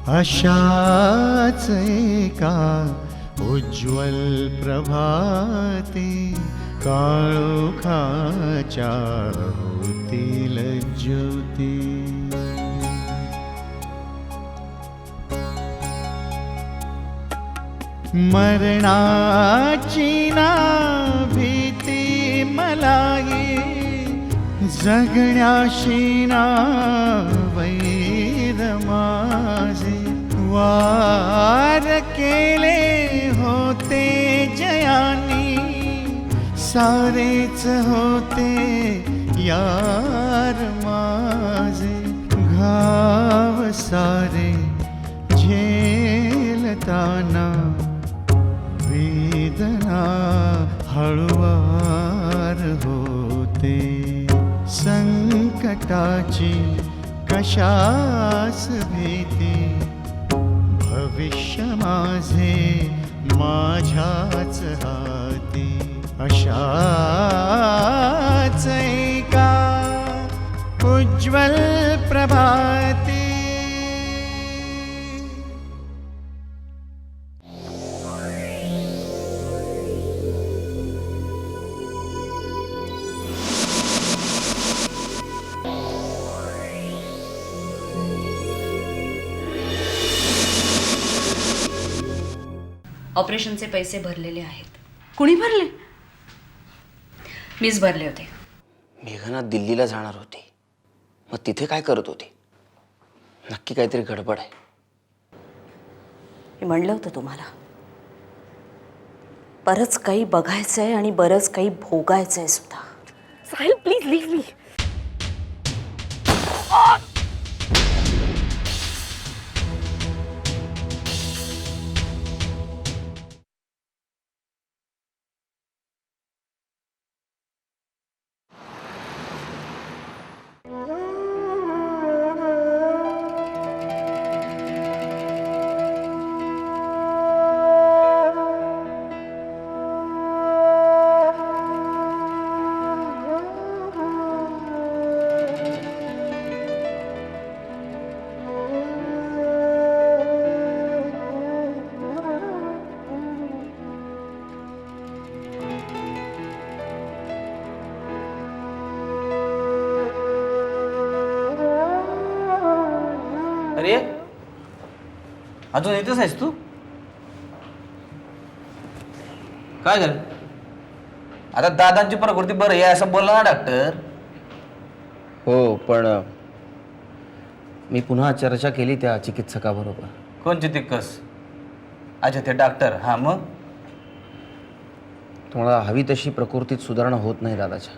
अशाच एका उज्ज्वल प्रभाते काळोखाच्या होतील ज्योती. मरणाची ना भीती मलाही, जगण्याशी ना वैर माझे. वार केले होते जयानी, सारेच होते यार माझे. घाव सारे झेलताना वेदना हळुवार होते. संकटाची कशास भीती, भविष्य माझे माझ्याच हाती. अशाच एका उज्ज्वल प्रभाती. ऑपरेशनचे पैसे भरलेले आहेत. कुणी भरले? मीच भरले होते. मेघना दिल्लीला जाणार होती, मग तिथे काय करत होती? नक्की काहीतरी गडबड आहे. मी म्हणलं होतं तुम्हाला, बरंच काही बघायचंय आणि बरंच काही भोगायचंय सुद्धा. Sahil please leave me. अरे अजून येतच आहेस तू? काय झालं? आता दादांची प्रकृती बरं आहे असं बोलला ना डॉक्टर. हो, पण मी पुन्हा चर्चा केली त्या चिकित्सकाबरोबर. कोणची तिक्कस? अच्छा, ते डॉक्टर. हां, मग तुम्हाला हवी तशी प्रकृतीत सुधारणा होत नाही दादाच्या.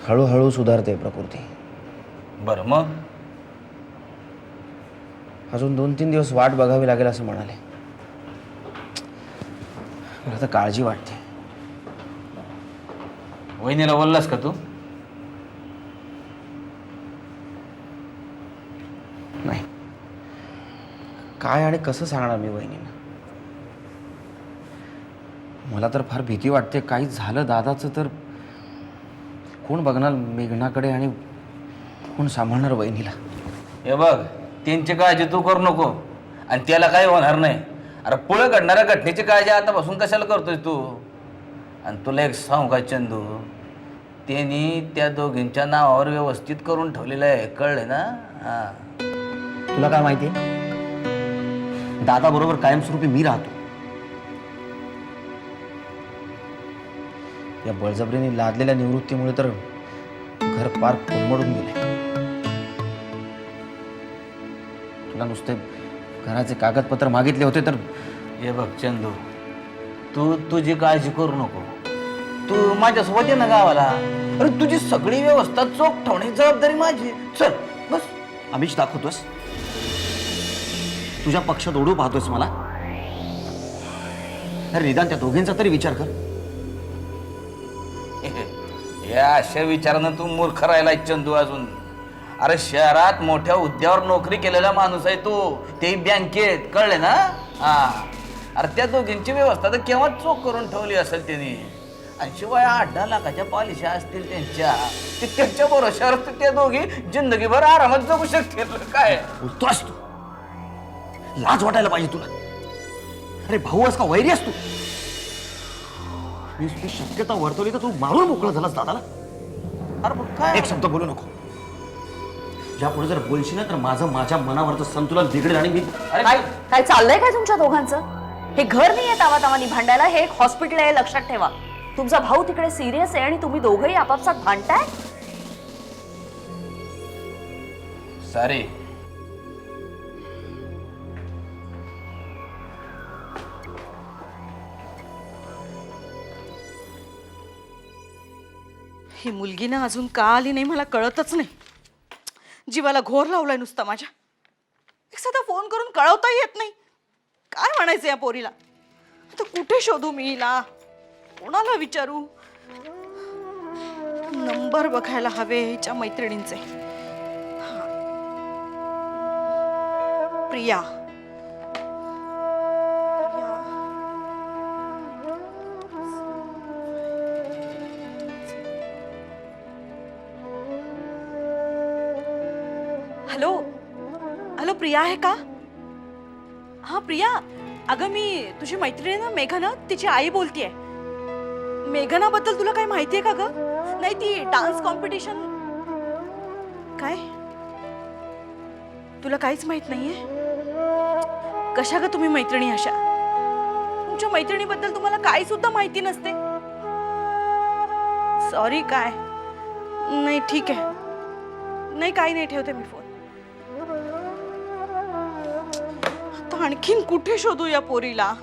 हळूहळू सुधारते प्रकृती. बरं, मग अजून 2-3 दिवस वाट बघावी लागेल असं म्हणाले. मला आता काळजी वाटते. वहिनीला बोललास का तू? नाही. काय आणि कसं सांगणार मी वहिनींना? मला तर फार भीती वाटते. काही झालं दादाचं तर कोण बघणार मेघनाकडे आणि कोण सांभाळणार वहिनीला? हे बघ, त्यांची काळजी तू करू नको आणि त्याला काही होणार नाही. अरे पुढे घडणाऱ्या घटनेची काळजी आतापासून कशाला करतोय तू? आणि तुला एक सांगू का चंदू, त्यांनी त्या दोघींच्या नावावर व्यवस्थित करून ठेवलेलं आहे, कळलं ना? हां, तुला काय माहिती आहे? दादा बरोबर कायमस्वरूपी मी राहतो. या बळजबरीने लादलेल्या निवृत्तीमुळे तर घर पार कोलमडून गेले. तुला नुसते घराचे कागदपत्र मागितले होते तर हे बघ चंदू, तू तुझी काळजी करू नको. तू माझ्यासोबत ये ना गावाला. अरे तुझी सगळी व्यवस्था चोख ठेवण्याची जबाबदारी माझी. चल बस. आम्हीच दाखवतोस? तुझ्या पक्षात ओढू पाहतोस मला? अरे निदान त्या दोघींचा तरी विचार कर. या अशा विचारानं तू मूर्ख राहिला चंदू अजून. अरे शहरात मोठ्या हुद्द्यावर नोकरी केलेला माणूस आहे तू, तेही बँकेत, कळले ना? हा. अरे त्या दोघींची व्यवस्था तर केव्हा चोख करून ठेवली असेल त्यांनी. आणि शिवाय 8-10 लाखाच्या पॉलिसी असतील त्यांच्या, त्यांच्या भरोश्यावर त्या दोघी जिंदगीभर आरामात जगू शकतील. काय बोलतोस तू? लाज वाटायला पाहिजे तुला. अरे भाऊ आहेस का वैरी आहेस तू? मी शक्यता वर्तवली तर तू मारून मोकळा झालास दादाला. अरे पण काय एक शब्द बोलू नको. यापुढे जर बोलशील ना तर माझ्या मनावरचं संतुलन बिघडेल आणि मी अरे काय काय चाललंय काय तुमच्या दोघांचं? हे घर नाहीये तावातावानी भांडायला, हे एक हॉस्पिटल आहे, लक्षात ठेवा. तुमचा भाऊ तिकडे सिरियस आहे आणि तुम्ही दोघंही आपापसात भांडताय. सारे ही मुलगी ना अजून का आली नाही मला कळतच नाही. जीवाला घोर लावलाय नुसता माझ्या. एक साधा फोन करून कळवता येत नाही. काय म्हणायचं या पोरीला? आता कुठे शोधू मी हिला? कोणाला विचारू? नंबर बघायला हवे हिच्या मैत्रिणींचे. हा. प्रिया. हॅलो हॅलो, प्रिया आहे का? हा प्रिया, अगं मी तुझी मैत्रीण आहे ना मेघना, तिची आई बोलतीये. मेघनाबद्दल तुला काही माहिती आहे का ग? नाही, ती डान्स कॉम्पिटिशन. काय तुला काहीच माहित नाहीये? कशा ग तुम्ही मैत्रिणी अशा? तुमच्या मैत्रिणीबद्दल तुम्हाला काही सुद्धा माहिती नसते. सॉरी. काय? नाही ठीक आहे. नाही काही नाही, ठेवते मी फोन. आता आणखीन कुठे शोधू या पोरीला?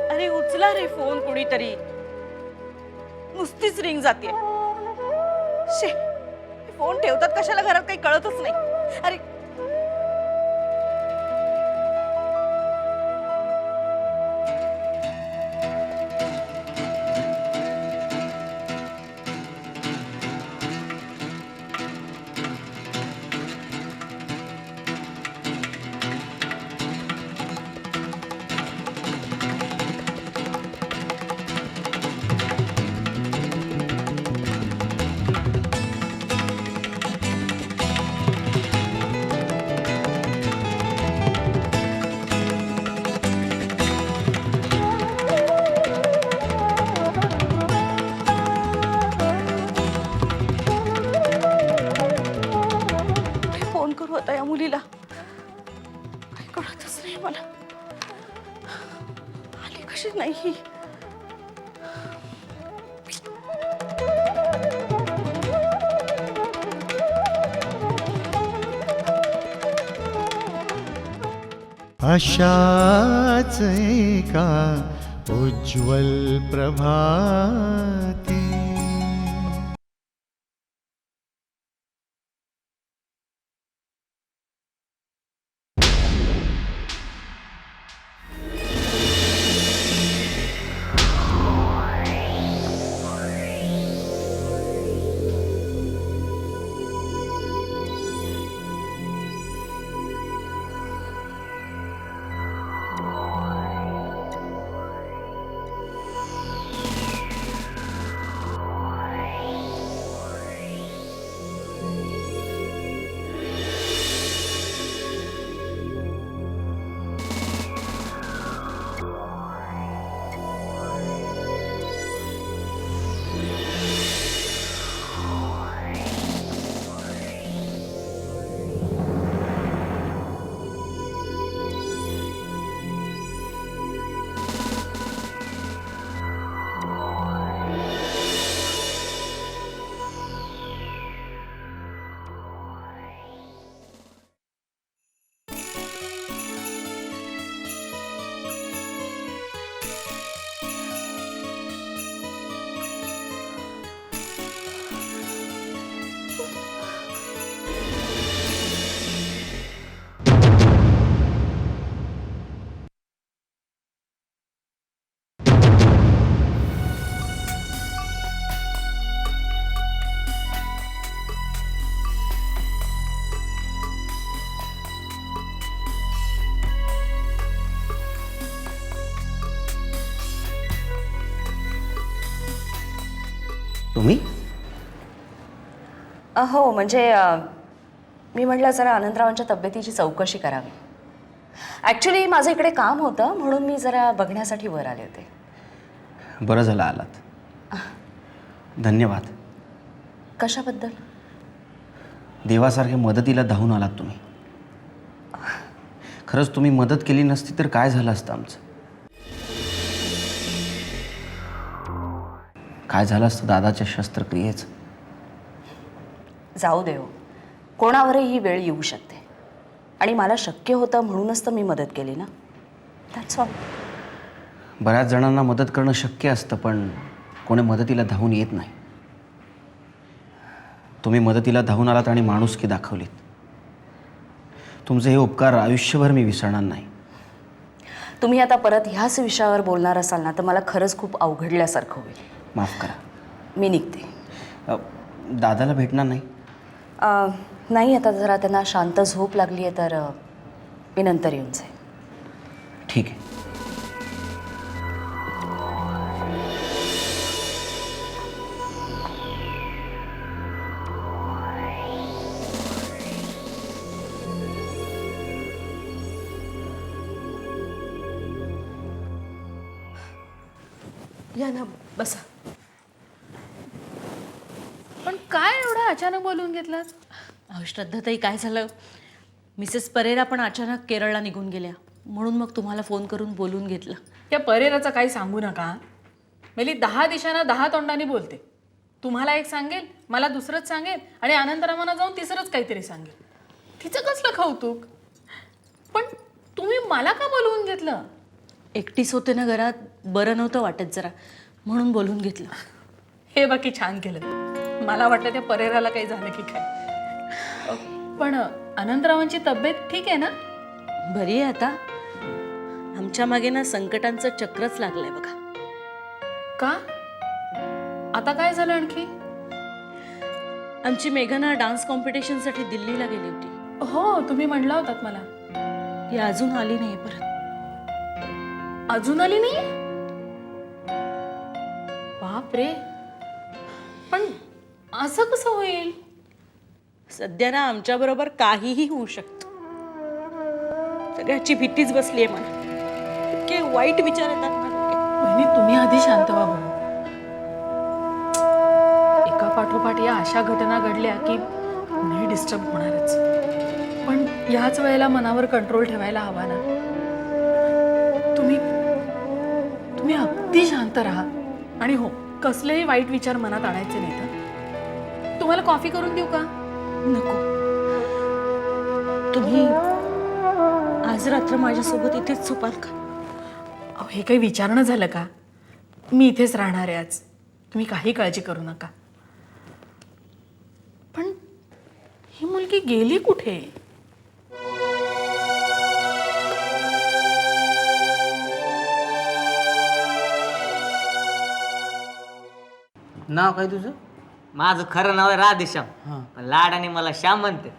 अरे उचला रे फोन कुणीतरी. नुसतीच रिंग जाते. शे, फोन ठेवतात कशाला घरात काही कळतच नाही. अरे होता या मुलीला काही कळतच नाही मला. आली कशी नाही? अशाच एका उज्ज्वल प्रभाती तुम्ही? हो म्हणजे मी म्हटलं जरा आनंदरावांच्या तब्येतीची चौकशी करावी. ॲक्च्युली माझं इकडे काम होतं म्हणून मी जरा बघण्यासाठी वर आले होते. बरं झालं आलात. धन्यवाद. कशाबद्दल? देवासारख्या मदतीला धावून आलात तुम्ही. खरंच तुम्ही मदत केली नसती तर काय झालं असतं आमचं? काय झालं असतं दादाच्या शस्त्रक्रियेचं? जाऊ देव, कोणावरही ही वेळ येऊ शकते आणि मला शक्य होतं म्हणूनच तर मी मदत केली ना. That's all. बऱ्याच जणांना मदत करणं शक्य असतं पण कोणी मदतीला धावून येत नाही. तुम्ही मदतीला धावून आलात आणि माणुसकी दाखवलीत. तुमचे हे उपकार आयुष्यभर मी विसरणार नाही. तुम्ही आता परत ह्याच विषयावर बोलणार असाल ना तर मला खरंच खूप अवघडल्यासारखं होईल. माफ करा. मी निघते. दादाला भेटणार नाही? नाही, आता जरा त्यांना शांत झोप लागली आहे तर मी नंतर येऊन जाईल. ठीक आहे. या ना, बसा. पण काय एवढं अचानक बोलून घेतलं? अहो श्रद्धाताई, काय झालं, मिसेस परेरा पण अचानक केरळला निघून गेल्या म्हणून मग तुम्हाला फोन करून बोलून घेतलं. त्या परेराचं काही सांगू नका. मेली 10 दिशांना 10 तोंडांनी बोलते. तुम्हाला एक सांगेल, मला दुसरंच सांगेल आणि अनंतरामांना जाऊन तिसरंच काहीतरी सांगेल. तिचं कसलं कौतुक. पण तुम्ही मला का बोलवून घेतलं? एकटीच होते ना घरात, बरं नव्हतं वाटत जरा, म्हणून बोलून घेतलं. हे बाकी छान केलं. मला वाटलं त्या परेराला काही झालं की काय. पण अनंतरावांची तब्येत ठीक आहे ना? बरी आहे आता. आमच्या मागे ना संकटांचं चक्रच लागलंय बघा. का? आता काय झालं आणखी? आमची मेघना डान्स कॉम्पिटिशनसाठी दिल्लीला गेली होती. हो, तुम्ही म्हणला होतात मला. ती अजून आली नाही परत. अजून आली नाही? बाप रे. पण असं कसं होईल? सध्या ना आमच्या बरोबर काहीही होऊ शकतं. सगळ्याची भीतीच बसली आहे मला. इतके वाईट विचार येतात ना डोक्यात. वहिनी, तुम्ही आधी शांत व्हा बघू. एका पाठोपाठ या अशा घटना घडल्या की नाही डिस्टर्ब होणारच. पण ह्याच वेळेला मनावर कंट्रोल ठेवायला हवा ना. तुम्ही तुम्ही अगदी शांत राहा. आणि हो, कसलेही वाईट विचार मनात आणायचे नाहीत. तुम्हाला कॉफी करून देऊ का? नको. तुम्ही आज रात्र माझ्यासोबत इथेच झोपाल का? अहो, हे काही विचारणं झालं का? मी इथेच राहणार आहे आज. तुम्ही काही काळजी करू नका. पण ही मुलगी गेली कुठे? नाव काय तुझं? माझं खरं नाव आहे राधेश्याम, पण लाडाने मला श्याम म्हणते.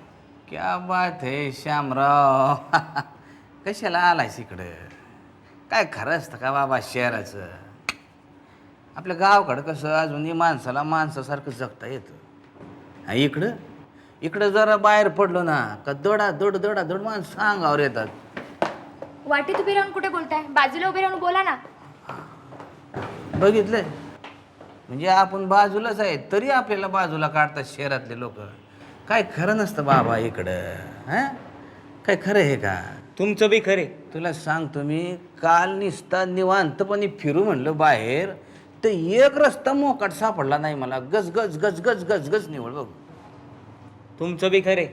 क्या बात है श्यामराव. कशाला आलायस इकडं? काय खरं असतं का बाबा शहराचं? आपल्या गावाकडं कसं अजूनही माणसाला माणसासारखं जगता येतं. इकडं इकडं जरा बाहेर पडलो ना का दडा दड माणसं अंगावर येतात. वाटेत उभी राहून कुठे बोलताय? बाजूला उभी राहून बोला ना. बघितलंय म्हणजे आपण बाजूलाच आहे तरी आपल्याला बाजूला काढतात शहरातले लोक. काय खरं नसतं बाबा इकडं. हां, काय खरं आहे का? तुमचं बी खरे. तुला सांगतो मी, काल निसता निवांतपणे फिरू म्हणलं बाहेर तर एक रस्ता मोकाट सापडला नाही मला. गज गज गज गज गज गज निवड बघ. तुमचं बी खरे.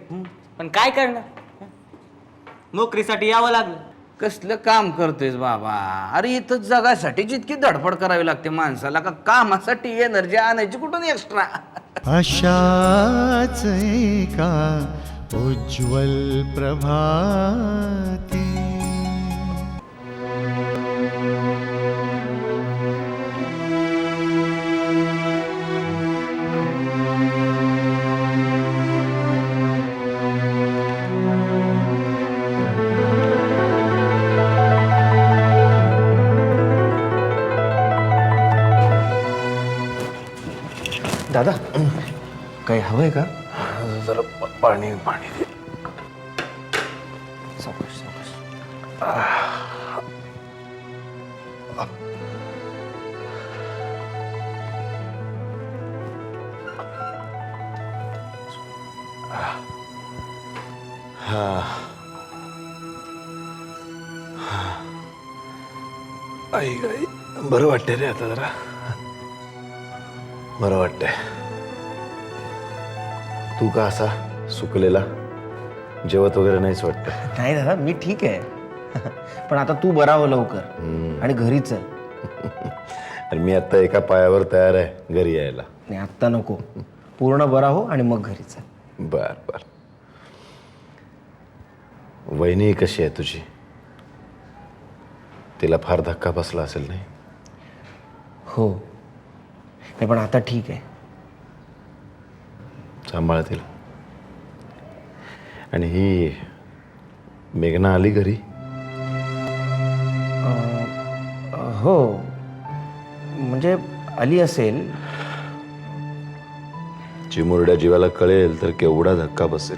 पण काय करणार, नोकरीसाठी यावं लागलं. कसलं काम करतोयस बाबा? अरे इथं जगासाठी जितकी धडपड करावी लागते माणसाला का कामासाठी एनर्जी आणायची कुठून एक्स्ट्रा? अशाच एका उज्ज्वल प्रभाती काही हवंय का? जरा पाणी पाणी दे. सावकाश सावकाश. आई आई बरं वाटतंय रे आता जरा. बरं वाटतंय. तू का असा सुकलेला, जेवत वगैरे नाहीच वाटतं? नाही दादा, मी ठीक आहे. पण आता तू बरा हो लवकर आणि घरी चल. आणि मी आता एका पायावर तयार आहे घरी यायला. नाही आत्ता नको, पूर्ण बरा हो आणि मग घरी चल. बर बर. वहिनी कशी आहे तुझी? तिला फार धक्का बसला असेल नाही? हो नाही, पण आता ठीक आहे. सांभाळतील. आणि ही मेघना आली घरी? हो म्हणजे आली असेल. चिमुरड्या जीवाला कळेल तर केवढा धक्का बसेल.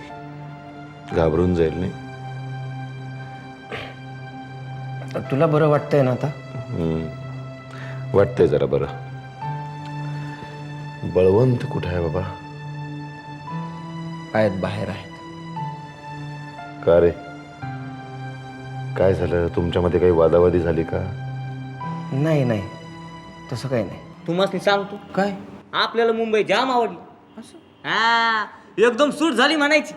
घाबरून जाईल नाही? तुला बरं वाटतंय ना आता? वाटतंय जरा बरं. बळवंत कुठे आहे बाबा? आहेत, बाहेर आहेत. का रे, काय झालं? तुमच्यामध्ये काही वादावादी झाली का? नाही नाही, तसं काही नाही. तू मस्त सांगतो काय? आपल्याला मुंबई जाम आवडली. हा एकदम सूट झाली म्हणायची.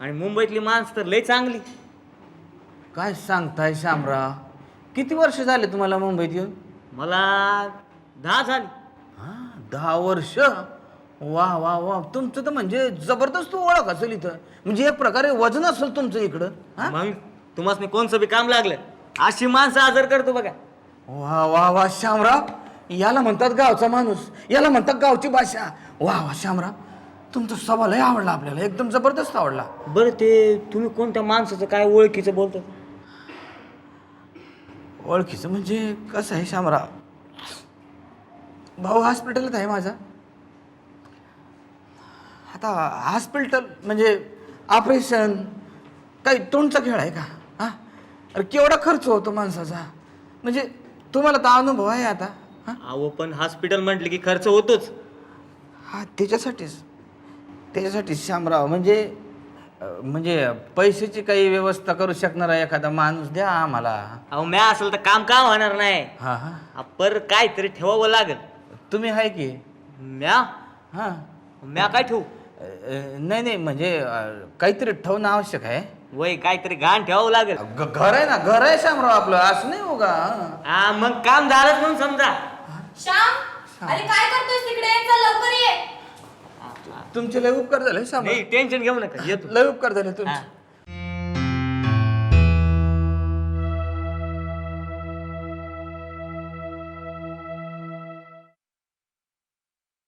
आणि मुंबईतली माणसं तर लय चांगली. काय सांगताय शामराव? किती वर्ष झाले तुम्हाला मुंबईत येऊन? मला 10 झाली. 10 वर्ष? वा वा वा, तुमचं तर म्हणजे जबरदस्त ओळख असेल इथं. म्हणजे एक प्रकारे वजन असेल तुमचं इकडं. मग तुम्हाला कोणचं बी काम लागलं अशी माणसं हजर करतो बघा. वा वा वा शामराव, याला म्हणतात गावचा माणूस, याला म्हणतात गावची भाषा. वा वा शामराव, तुमचा स्वभाव लय आवडला आपल्याला, एकदम जबरदस्त आवडला. बरं ते तुम्ही कोणत्या माणसाचं काय ओळखीचं बोलतात? ओळखीचं म्हणजे कसं आहे शामराव, भाऊ हॉस्पिटलात आहे माझा. आता हॉस्पिटल म्हणजे ऑपरेशन काही तोंडचा खेळ आहे का? हा, अरे केवढा खर्च होतो माणसाचा. म्हणजे तुम्हाला तर अनुभव आहे आता. हा अहो पण हॉस्पिटल म्हटलं की खर्च होतोच. हा त्याच्यासाठीच शामराव, म्हणजे पैशाची काही व्यवस्था करू शकणारा एखादा माणूस द्या आम्हाला. अहो म्या असेल तर काम का होणार नाही. हा हा, पर काहीतरी ठेवावं लागेल. तुम्ही आहे की? म्या हां काय ठेवू? नाही नाही, म्हणजे काहीतरी ठेवणं आवश्यक आहे. वय काहीतरी घाण ठेवावं लागेल. घर आहे ना, घर आहे शामराव आपलं, असं नाही हो का? हा मग काम झालंच म्हणून समजा. श्याम, अरे काय करतोयस तिकडे? चल लवकर ये. तुमचे लय उपकार झाले शामराव. नाही टेन्शन घेऊ नका, येतो. लय उपकार झाले तुमचे.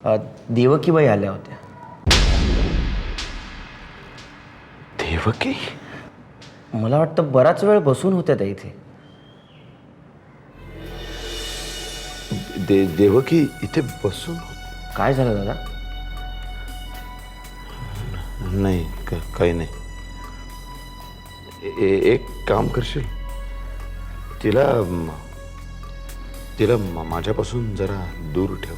हा. देवकीबाई आल्या होत्या. देवकी? मला वाटतं बराच वेळ बसून होत्या त्या इथे. देवकी इथे बसून? काय झालं दादा? नाही काही नाही. एक काम करशील, तिला माझ्यापासून जरा दूर ठेव.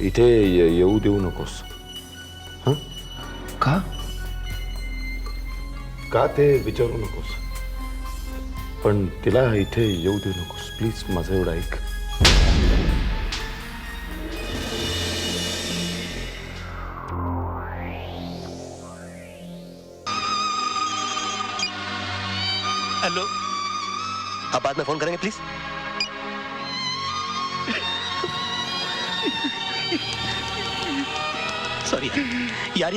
इथे येऊ देऊ नकोस. हां? का ते विचारू नकोस, पण तिला इथे येऊ देऊ नकोस प्लीज. माझं एवढं ऐक. हेलो, आप बाद में फोन करेंगे प्लीज. सॉरी यार.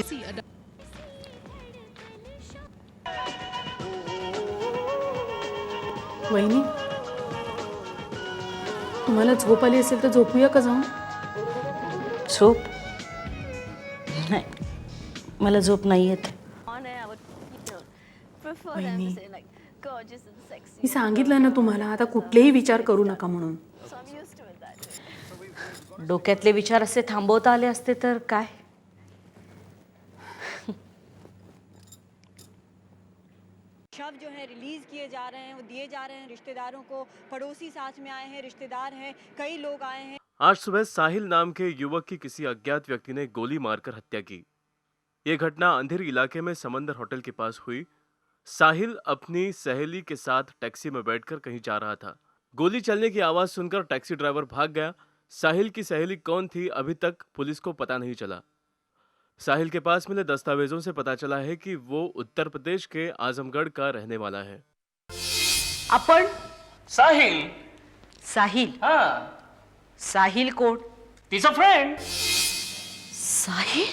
वहिनी, तुम्हाला झोप आली असेल तर झोपूया का जाऊन? झोप नाही, मला झोप नाही येत. वहिनी, मी सांगितलं ना तुम्हाला, आता कुठलेही विचार करू नका म्हणून. डोक्यातले विचार असे थांबवता आले असते तर काय. शव जो है रिलीज किए जा रहे हैं, वो दिए जा रहे हैं रिश्तेदारों को. पड़ोसी साथ में आए हैं, रिश्तेदार हैं, कई लोग आए हैं. आज सुबह साहिल नाम के युवक की किसी अज्ञात व्यक्ति ने गोली मारकर हत्या की. यह घटना अंधेरी इलाके में समंदर होटल के पास हुई. साहिल अपनी सहेली के साथ टैक्सी में बैठकर कहीं जा रहा था. गोली चलने की आवाज सुनकर टैक्सी ड्राइवर भाग गया. साहिल की सहेली कौन थी अभी तक पुलिस को पता नहीं चला. साहिल के पास मिले दस्तावेजों से पता चला है कि वो उत्तर प्रदेश के आजमगढ़ का रहने वाला है. आपण साहिल साहिल हा साहिल कोण. तिचा फ्रेंड. साहिल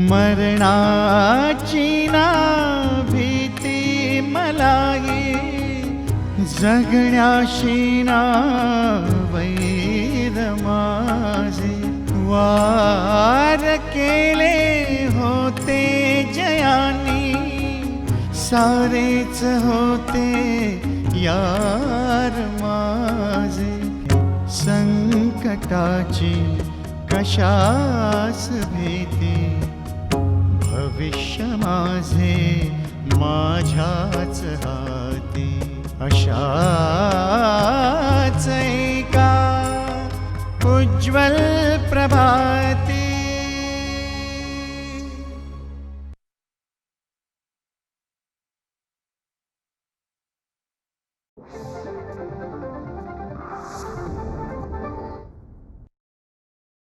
मरणाची ना भीती मलाही जगण्याशी ना वैर माझे. वार केले होते जयानी सारेच होते यार माझे. संकटाची कशास भीती भविष्य माझे माझ्याच हाती. अशाच एका उज्ज्वल प्रभाती